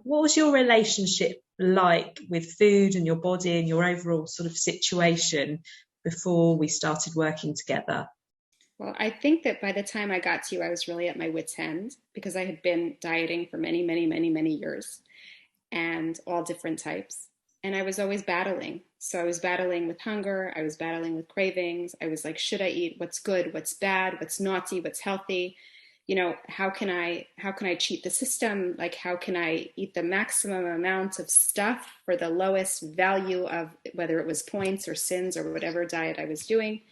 what was your relationship like with food and your body and your overall sort of situation before we started working together? Well, I think that by the time I got to you, I was really at my wit's end because I had been dieting for many, many, many, many years and all different types. And I was always battling. So I was battling with hunger. I was battling with cravings. I was like, should I eat? What's good? What's bad? What's naughty? What's healthy? How can I cheat the system? Like, how can I eat the maximum amount of stuff for the lowest value of whether it was points or sins or whatever diet I was doing?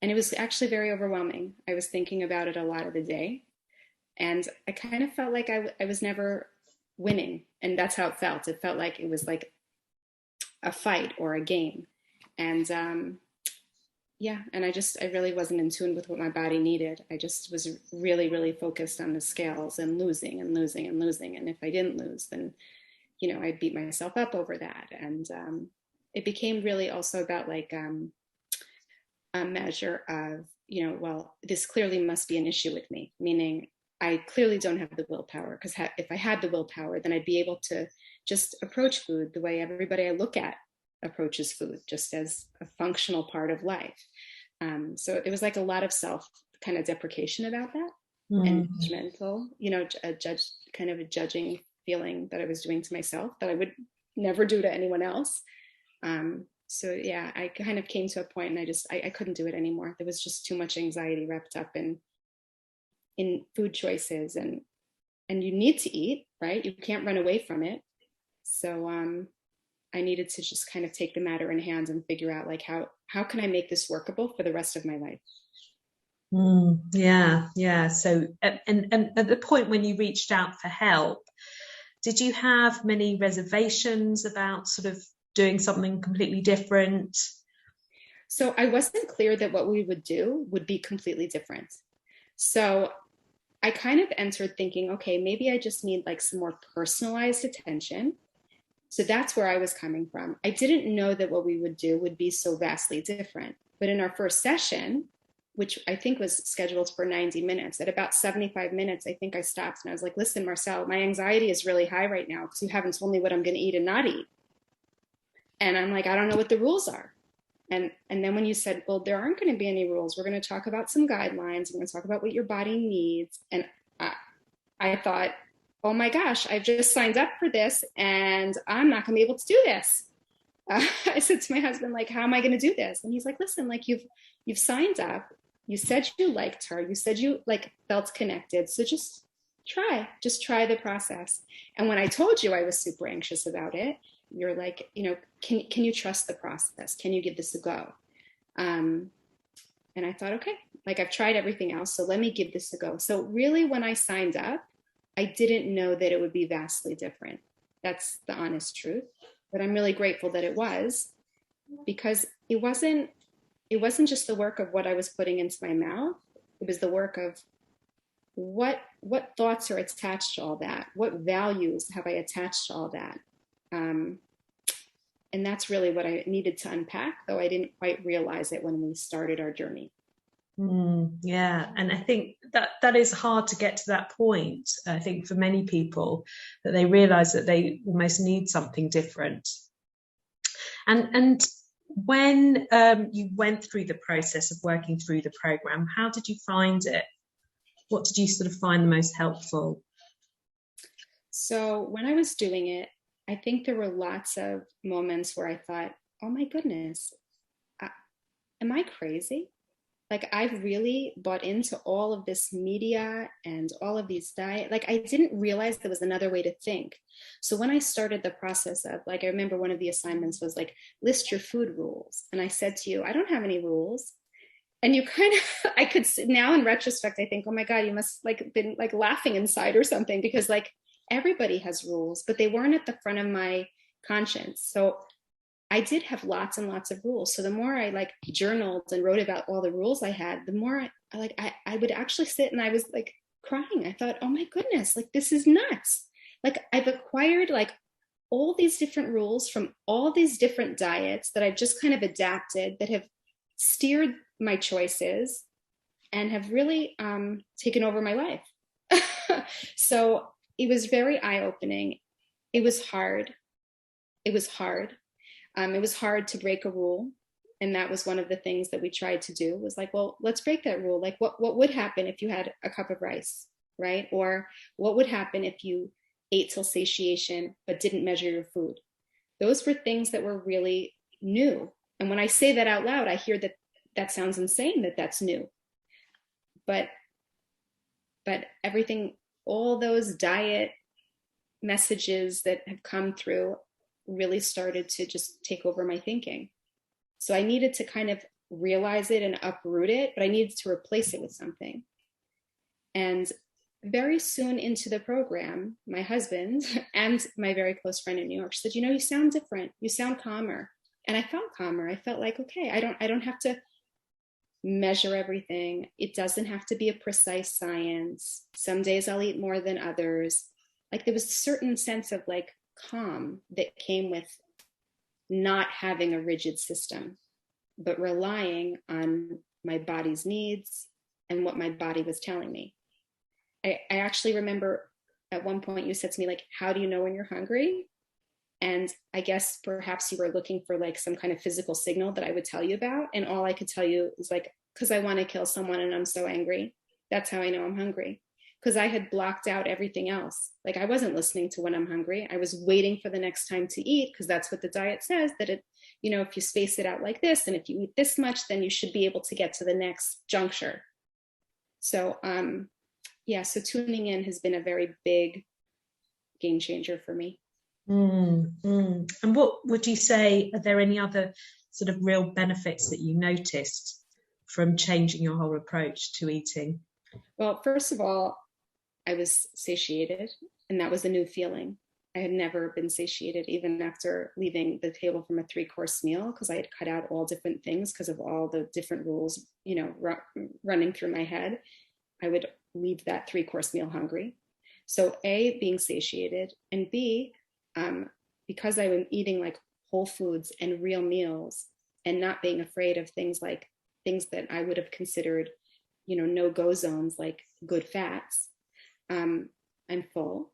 And it was actually very overwhelming. I was thinking about it a lot of the day. And I kind of felt like I was never winning. And that's how it felt. It felt like it was like a fight or a game. And yeah, and I really wasn't in tune with what my body needed. I just was really, really focused on the scales and losing and losing and losing. And if I didn't lose, then, I beat myself up over that. And it became really also about like, a measure of, well, this clearly must be an issue with me, meaning I clearly don't have the willpower, because if I had the willpower, then I'd be able to just approach food the way everybody I look at approaches food, just as a functional part of life. So it was like a lot of self kind of deprecation about that, and Mm. judgmental, kind of a judging feeling that I was doing to myself that I would never do to anyone else. So yeah, I kind of came to a point and I couldn't do it anymore. There was just too much anxiety wrapped up in food choices, and you need to eat, right? You can't run away from it. So I needed to just kind of take the matter in hand and figure out like how can I make this workable for the rest of my life? Yeah, yeah. So, and at the point when you reached out for help, did you have many reservations about sort of doing something completely different? So I wasn't clear that what we would do would be completely different. So I kind of entered thinking, okay, maybe I just need like some more personalized attention. So that's where I was coming from. I didn't know that what we would do would be so vastly different. But in our first session, which I think was scheduled for 90 minutes, at about 75 minutes, I think I stopped and I was like, listen, Marcel, my anxiety is really high right now because you haven't told me what I'm going to eat and not eat. And I'm like, I don't know what the rules are. And then when you said, well, there aren't going to be any rules, we're going to talk about some guidelines. We're going to talk about what your body needs. And I thought, oh my gosh, I've just signed up for this and I'm not going to be able to do this. I said to my husband, like, how am I going to do this? And he's like, listen, like you've signed up. You said you liked her. You said you like felt connected. So just try the process. And when I told you I was super anxious about it, you're like, can you trust the process? Can you give this a go? And I thought, okay, like I've tried everything else, so let me give this a go. So really, when I signed up, I didn't know that it would be vastly different. That's the honest truth. But I'm really grateful that it was, because it wasn't just the work of what I was putting into my mouth. It was the work of what thoughts are attached to all that, what values have I attached to all that. And that's really what I needed to unpack, though I didn't quite realize it when we started our journey. Yeah, and I think that is hard to get to that point. I think for many people that they realize that they almost need something different. And when you went through the process of working through the program, how did you find it? What did you sort of find the most helpful? So when I was doing it, I think there were lots of moments where I thought, oh my goodness, I, am I crazy? Like I've really bought into all of this media and all of these diet. Like I didn't realize there was another way to think. So when I started the process of like, I remember one of the assignments was like, list your food rules. And I said to you, I don't have any rules. And you kind of, I could now in retrospect, I think, oh my God, you must like been like laughing inside or something, because like everybody has rules, but they weren't at the front of my conscience. So I did have lots and lots of rules. So the more I like journaled and wrote about all the rules I had, the more I would actually sit and I was like crying. I thought, oh my goodness, like this is nuts. Like I've acquired like all these different rules from all these different diets that I've just kind of adapted, that have steered my choices and have really taken over my life. So it was very eye-opening. It was hard. It was hard. It was hard to break a rule. And that was one of the things that we tried to do, was like, well, let's break that rule. Like what would happen if you had a cup of rice, right? Or what would happen if you ate till satiation but didn't measure your food? Those were things that were really new. And when I say that out loud, I hear that that sounds insane, that that's new. But everything, all those diet messages that have come through really started to just take over my thinking. So I needed to kind of realize it and uproot it, but I needed to replace it with something. And very soon into the program, my husband and my very close friend in New York said, you sound different. You sound calmer. And I felt calmer. I felt like, okay, I don't have to measure everything. It doesn't have to be a precise science. Some days I'll eat more than others. Like there was a certain sense of like calm that came with not having a rigid system, but relying on my body's needs and what my body was telling me. I actually remember at one point you said to me, like, how do you know when you're hungry? And I guess perhaps you were looking for like some kind of physical signal that I would tell you about. And all I could tell you is like, because I want to kill someone and I'm so angry. That's how I know I'm hungry. Because I had blocked out everything else. Like I wasn't listening to when I'm hungry. I was waiting for the next time to eat, because that's what the diet says, that it, if you space it out like this, and if you eat this much, then you should be able to get to the next juncture. So, so tuning in has been a very big game changer for me. And what would you say, are there any other sort of real benefits that you noticed from changing your whole approach to eating? Well, first of all, I was satiated, and that was a new feeling. I had never been satiated, even after leaving the table from a 3-course meal, because I had cut out all different things because of all the different rules, running through my head. I would leave that 3-course meal hungry. So A, being satiated, and B, because I was eating like whole foods and real meals, and not being afraid of things that I would have considered, no-go zones, like good fats. I'm full,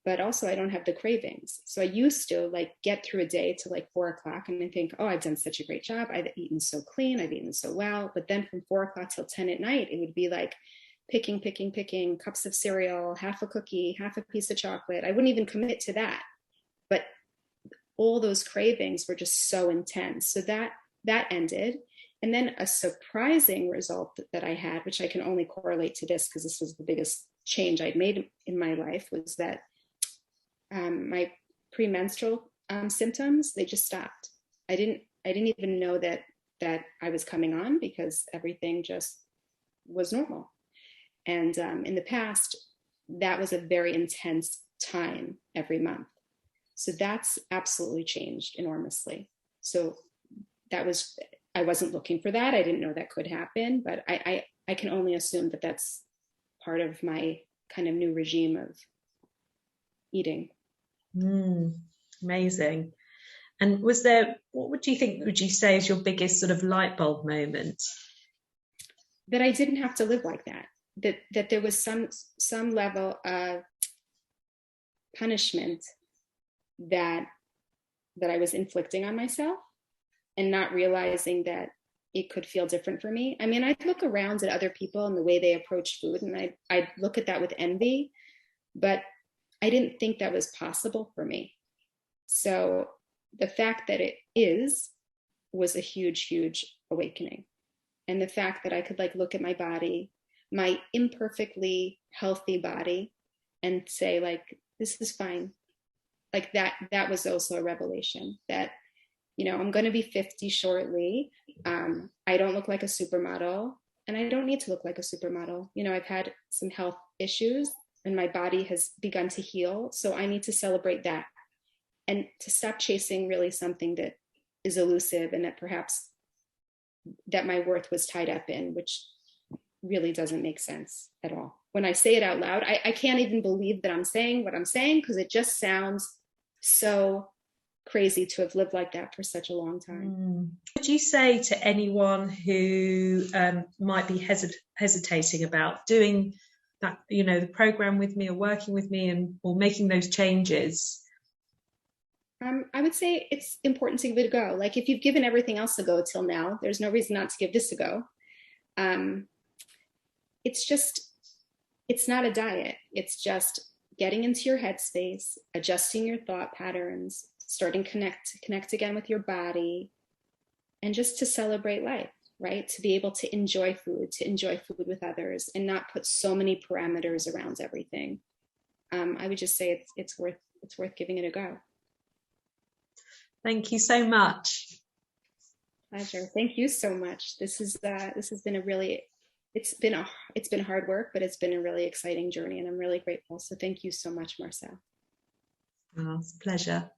but also I don't have the cravings. So I used to like get through a day to like 4 o'clock and I think, oh, I've done such a great job. I've eaten so clean. I've eaten so well. But then from 4 o'clock till 10 at night, it would be like picking, cups of cereal, half a cookie, half a piece of chocolate. I wouldn't even commit to that. But all those cravings were just so intense. So that ended. And then a surprising result that I had, which I can only correlate to this because this was the biggest change I'd made in my life, was that my premenstrual symptoms, they just stopped. I didn't even know that I was coming on, because everything just was normal. And in the past, that was a very intense time every month. So that's absolutely changed enormously. So I wasn't looking for that. I didn't know that could happen, but I can only assume that that's part of my kind of new regime of eating. Amazing. And what would you say is your biggest sort of light bulb moment? That I didn't have to live like that. That there was some level of punishment that I was inflicting on myself, and not realizing that it could feel different for me. I mean, I'd look around at other people and the way they approach food, and I'd look at that with envy, but I didn't think that was possible for me. So the fact that it was a huge, huge awakening. And the fact that I could like look at my body, my imperfectly healthy body, and say like, this is fine. Like that was also a revelation that, I'm going to be 50 shortly. I don't look like a supermodel, and I don't need to look like a supermodel. I've had some health issues and my body has begun to heal. So I need to celebrate that, and to stop chasing really something that is elusive and that perhaps that my worth was tied up in, which really doesn't make sense at all. When I say it out loud, I can't even believe that I'm saying what I'm saying, because it just sounds so crazy to have lived like that for such a long time. What would you say to anyone who might be hesitating about doing that, the program with me, or working with me, or making those changes? I would say it's important to give it a go. Like if you've given everything else a go till now, there's no reason not to give this a go. Um, it's just, it's not a diet. It's just getting into your headspace, adjusting your thought patterns, starting connect again with your body, and just to celebrate life, right? To be able to enjoy food with others, and not put so many parameters around everything. I would just say it's worth giving it a go. Thank you so much. Pleasure. Thank you so much. This has been a really, it's been hard work, but it's been a really exciting journey, and I'm really grateful. So thank you so much, Marcel. Oh, it's a pleasure.